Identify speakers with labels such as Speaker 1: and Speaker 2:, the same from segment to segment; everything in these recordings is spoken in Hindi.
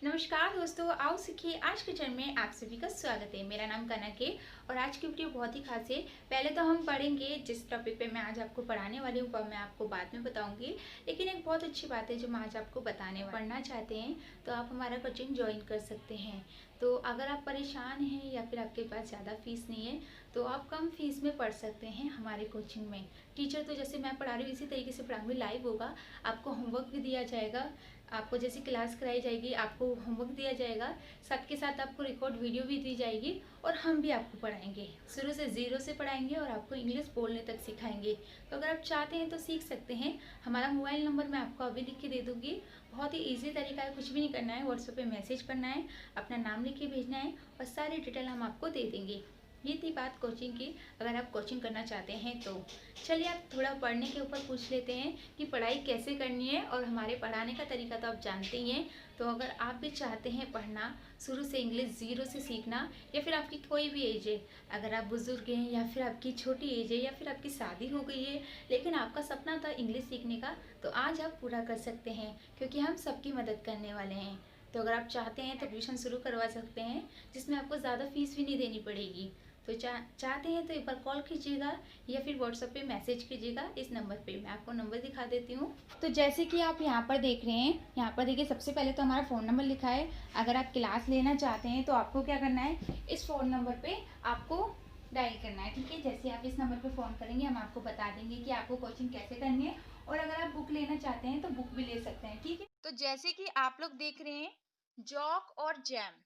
Speaker 1: नमस्कार दोस्तों, आओ सीखिए आज के चरण में आप सभी का स्वागत है। मेरा नाम कनक है और आज की वीडियो बहुत ही खास है। पहले तो हम पढ़ेंगे जिस टॉपिक पे मैं आज आपको पढ़ाने वाली हूँ वह मैं आपको बाद में बताऊंगी, लेकिन एक बहुत अच्छी बात है जो मैं आज आपको बताने पढ़ना चाहते हैं तो आप हमारा कोचिंग ज्वाइन कर सकते हैं। तो अगर आप परेशान हैं या फिर आपके पास ज़्यादा फीस नहीं है तो आप कम फीस में पढ़ सकते हैं हमारे कोचिंग में। टीचर तो जैसे मैं पढ़ा रही हूँ इसी तरीके से पढ़ाऊंगी, लाइव होगा, आपको होमवर्क भी दिया जाएगा, आपको जैसी क्लास कराई जाएगी आपको होमवर्क दिया जाएगा, साथ के साथ आपको रिकॉर्ड वीडियो भी दी जाएगी और हम भी आपको पढ़ाएंगे, शुरू से ज़ीरो से पढ़ाएंगे और आपको इंग्लिश बोलने तक सिखाएंगे। तो अगर आप चाहते हैं तो सीख सकते हैं। हमारा मोबाइल नंबर मैं आपको अभी लिख के दे दूँगी। बहुत ही ईजी तरीका है, कुछ भी नहीं करना है, व्हाट्सएप पे मैसेज करना है, अपना नाम लिख के भेजना है और सारी डिटेल हम आपको दे देंगे। ये थी बात कोचिंग की, अगर आप कोचिंग करना चाहते हैं तो। चलिए आप थोड़ा पढ़ने के ऊपर पूछ लेते हैं कि पढ़ाई कैसे करनी है, और हमारे पढ़ाने का तरीका तो आप जानते ही हैं। तो अगर आप भी चाहते हैं पढ़ना, शुरू से इंग्लिश ज़ीरो से सीखना, या फिर आपकी कोई भी एज है, अगर आप बुज़ुर्ग हैं या फिर आपकी छोटी एज है या फिर आपकी शादी हो गई है लेकिन आपका सपना था इंग्लिश सीखने का, तो आज आप पूरा कर सकते हैं क्योंकि हम सबकी मदद करने वाले हैं। तो अगर आप चाहते हैं तो एडमिशन शुरू करवा सकते हैं, जिसमें आपको ज़्यादा फीस भी नहीं देनी पड़ेगी। तो चाहते हैं तो एक बार कॉल कीजिएगा या फिर व्हाट्सएप पे मैसेज कीजिएगा इस नंबर पे। मैं आपको नंबर दिखा देती हूँ। तो जैसे कि आप यहाँ पर देख रहे हैं, यहाँ पर देखिए सबसे पहले तो हमारा फ़ोन नंबर लिखा है। अगर आप क्लास लेना चाहते हैं तो आपको क्या करना है, इस फ़ोन नंबर पे आपको डायल करना है, ठीक है। जैसे आप इस नंबर पे फ़ोन करेंगे हम आपको बता देंगे कि आपको कोचिंग कैसे करनी है, और अगर आप बुक लेना चाहते हैं तो बुक भी ले सकते हैं, ठीक है। तो जैसे कि आप लोग देख रहे हैं, जॉक और जैम,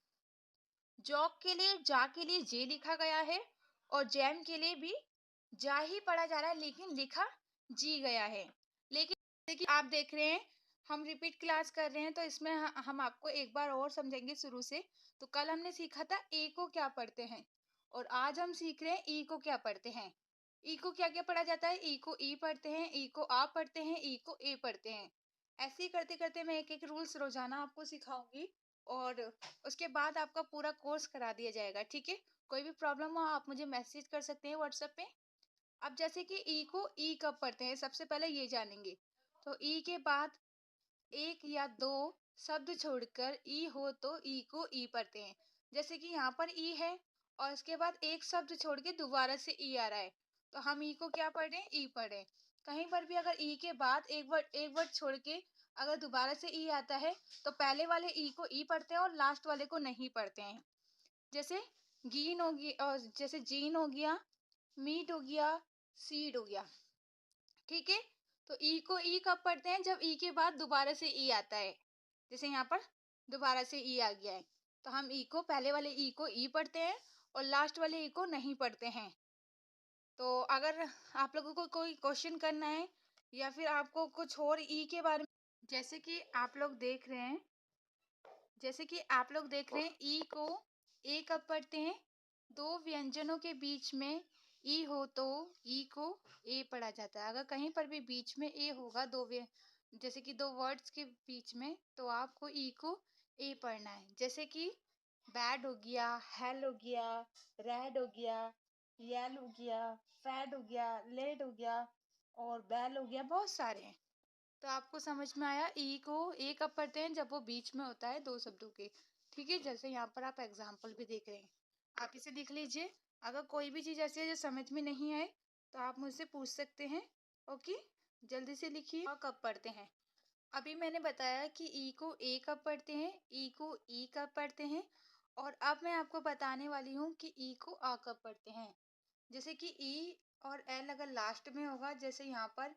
Speaker 1: जॉक के लिए जा के लिए जे लिखा गया है और जैम के लिए भी जा ही पढ़ा जा रहा है लेकिन लिखा जी गया है। लेकिन जैसे कि आप देख रहे हैं, हम रिपीट क्लास कर रहे हैं तो इसमें हम आपको एक बार और समझेंगे शुरू से। तो कल हमने सीखा था ए को क्या पढ़ते हैं और आज हम सीख रहे हैं ई को क्या पढ़ते हैं। ई को क्या क्या पढ़ा जाता है, ई को ई पढ़ते हैं, ई को आ पढ़ते हैं, ई को ए पढ़ते हैं। ऐसे ही करते करते मैं एक एक रूल्स रोजाना आपको सिखाऊंगी और उसके बाद आपका पूरा कोर्स करा दिया जाएगा, ठीक है। कोई भी प्रॉब्लम हो आप मुझे मैसेज कर सकते हैं व्हाट्सएप पे। अब जैसे कि ई को ई कब पढ़ते हैं सबसे पहले ये जानेंगे। तो ई के बाद एक या दो शब्द छोड़कर ई हो तो ई को ई पढ़ते हैं। जैसे कि यहाँ पर ई है और इसके बाद एक शब्द छोड़ के दोबारा से ई आ रहा है, तो हम ई को क्या पढ़ रहे हैं, ई पढ़ रहे हैं। कहीं पर भी अगर ई के बाद एक वर्ड छोड़ के अगर दोबारा से ई आता है तो पहले वाले ई को ई पढ़ते हैं और लास्ट वाले को नहीं पढ़ते हैं। जैसे गीन हो गई और जैसे जीन हो गया, मीट हो गया, सीड हो गया, ठीक है। तो ई को ई कब पढ़ते हैं, जब ई के बाद दोबारा से ई आता है। जैसे यहाँ पर दोबारा से ई आ गया है तो हम ई को, पहले वाले ई को ई पढ़ते हैं और लास्ट वाले ई को नहीं पढ़ते हैं। तो अगर आप लोगों को कोई क्वेश्चन करना है या फिर आपको कुछ और ई के बारे में, जैसे कि आप लोग देख रहे हैं, ई को ए कब पढ़ते हैं, दो व्यंजनों के बीच में ई हो तो ई को ए पढ़ा जाता है। अगर कहीं पर भी बीच में ए होगा, जैसे कि दो वर्ड्स के बीच में, तो आपको ई को ए पढ़ना है। जैसे कि बैड हो गया, हेल हो गया, रेड हो गया, येल हो गया, फैड हो गया, लेड हो गया और बैल हो गया, बहुत सारे हैं। तो आपको समझ में आया, ई को ए कब पढ़ते हैं, जब वो बीच में होता है दो शब्दों के, ठीक है। जैसे यहाँ पर आप एग्जाम्पल भी देख रहे हैं, आप इसे लिख लीजिए। अगर कोई भी चीज़ ऐसी है जो समझ में नहीं आए तो आप मुझसे पूछ सकते हैं। ओके, जल्दी से लिखिए। और कब पढ़ते हैं, अभी मैंने बताया कि ई को ए कब पढ़ते हैं, ई को ई कब पढ़ते हैं, और अब मैं आपको बताने वाली हूँ कि ई को आ कब पढ़ते हैं। जैसे कि ई और एल अगर लास्ट में होगा, जैसे यहाँ पर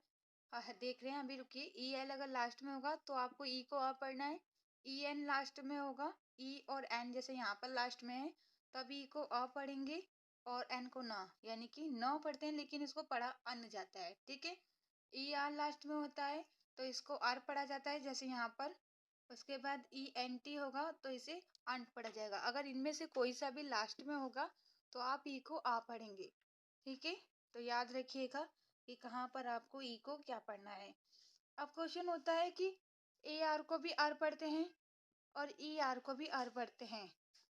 Speaker 1: देख रहे हैं, अभी रुकिए, ई एल अगर लास्ट में होगा तो आपको ई को आ पढ़ना है। ई एन लास्ट में होगा, ई और एन जैसे यहाँ पर लास्ट में है, तब ई को अ पढ़ेंगे और एन को ना, यानी कि न पढ़ते हैं लेकिन इसको पढ़ा अन जाता है, ठीक है। ई आर लास्ट में होता है तो इसको आर पढ़ा जाता है, जैसे यहाँ पर। उसके बाद ई एन टी होगा तो इसे अंट पढ़ा जाएगा। अगर इनमें से कोई सा भी लास्ट में होगा तो आप ई को आ पढ़ेंगे, ठीक है। तो याद रखिएगा कि कहाँ पर आपको ई को क्या पढ़ना है। अब क्वेश्चन होता है कि ए आर को भी आर पढ़ते हैं और ई आर को भी आर पढ़ते हैं,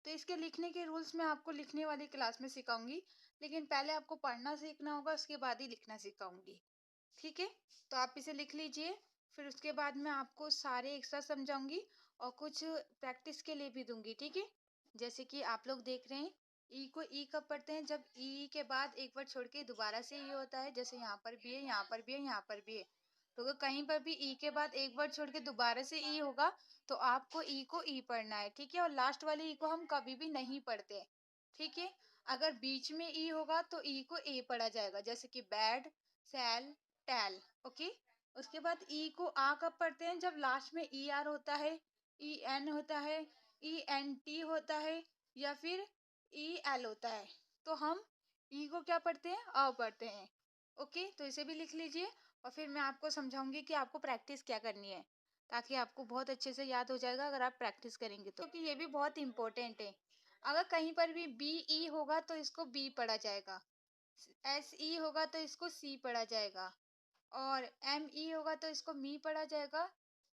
Speaker 1: तो इसके लिखने के रूल्स मैं आपको लिखने वाली क्लास में सिखाऊंगी, लेकिन पहले आपको पढ़ना सीखना होगा, उसके बाद ही लिखना सिखाऊंगी, ठीक है। तो आप इसे लिख लीजिए, फिर उसके बाद मैं आपको सारे एक साथ समझाऊंगी और कुछ प्रैक्टिस के लिए भी दूंगी, ठीक है। जैसे कि आप लोग देख रहे हैं, ई को ई कब पढ़ते हैं, जब ई के बाद एक बार छोड़ के दोबारा से ई होता है। जैसे यहाँ पर भी है, यहाँ पर भी है, यहाँ पर भी है। तो अगर कहीं पर भी ई के बाद एक बार छोड़ के दोबारा से ई होगा तो आपको ई को ई पढ़ना है, ठीक है। और लास्ट वाले ई को हम कभी भी नहीं पढ़ते, ठीक है। अगर बीच में ई होगा तो ई को ए पढ़ा जाएगा, जैसे कि बैड, सैल, टैल, ओके। उसके बाद ई को आ कब पढ़ते हैं, जब लास्ट में ई आर होता है, ई एन होता है, ई एन टी होता है, या फिर ई एल होता है, तो हम ई को क्या पढ़ते हैं, अ पढ़ते हैं, ओके। तो इसे भी लिख लीजिए और फिर मैं आपको समझाऊंगी कि आपको प्रैक्टिस क्या करनी है, ताकि आपको बहुत अच्छे से याद हो जाएगा अगर आप प्रैक्टिस करेंगे तो, क्योंकि ये भी बहुत इंपॉर्टेंट है। अगर कहीं पर भी बी ई होगा तो इसको बी पढ़ा जाएगा, एस ई होगा तो इसको सी पढ़ा जाएगा, और एम ई होगा तो इसको मी पढ़ा जाएगा,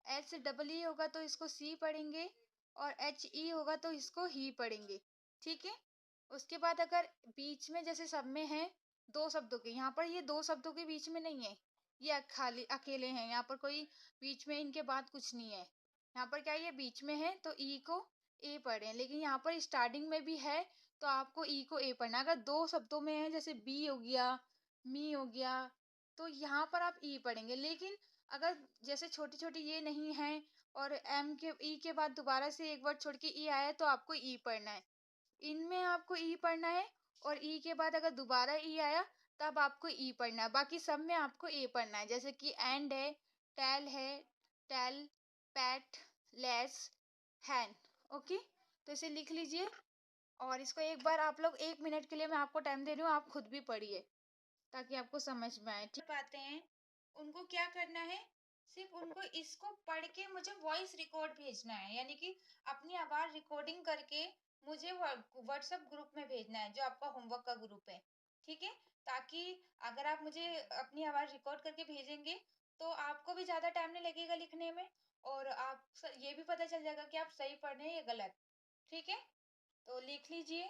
Speaker 1: एच डबल ई होगा तो इसको सी पढ़ेंगे, और एच ई होगा तो इसको ही पढ़ेंगे, ठीक है। उसके बाद अगर बीच में जैसे सब में है दो शब्दों के, यहाँ पर ये दो शब्दों के बीच में नहीं है, ये खाली अकेले हैं, यहाँ पर कोई बीच में इनके बाद कुछ नहीं है। यहाँ पर क्या ये बीच में है तो ई को ए पढ़े, लेकिन यहाँ पर स्टार्टिंग में भी है तो आपको ई को ए पढ़ना। अगर दो शब्दों में है, जैसे बी हो गया, मी हो गया, तो यहाँ पर आप ई पढ़ेंगे। लेकिन अगर जैसे छोटी छोटी ये नहीं है और एम के ई के बाद दोबारा से एक वर्ड छोड़ के ई आया तो आपको ई पढ़ना है, इनमें आपको ई पढ़ना है। और ई के बाद अगर दोबारा ई आया तब आपको ई पढ़ना है, बाकी सब में आपको ए पढ़ना है। जैसे कि एंड है, टेल, पैट, लेस, हैन, ओके। तो इसे लिख लीजिए और इसको एक बार आप लोग 1 मिनट के लिए मैं आपको टाइम दे रही हूँ, आप खुद भी पढ़िए ताकि आपको समझ में आए, ठीक। पाते हैं उनको क्या करना है, सिर्फ उनको इसको पढ़ के मुझे वॉइस रिकॉर्ड भेजना है, यानी कि अपनी आवाज रिकॉर्डिंग करके मुझे व्हाट्सएप ग्रुप में भेजना है, जो आपका होमवर्क का ग्रुप है, ठीक है। ताकि अगर आप मुझे अपनी आवाज रिकॉर्ड करके भेजेंगे तो आपको भी ज्यादा टाइम नहीं लगेगा लिखने में, और आप ये भी पता चल जाएगा कि आप सही पढ़ रहे हैं या गलत, ठीक है। तो लिख लीजिए।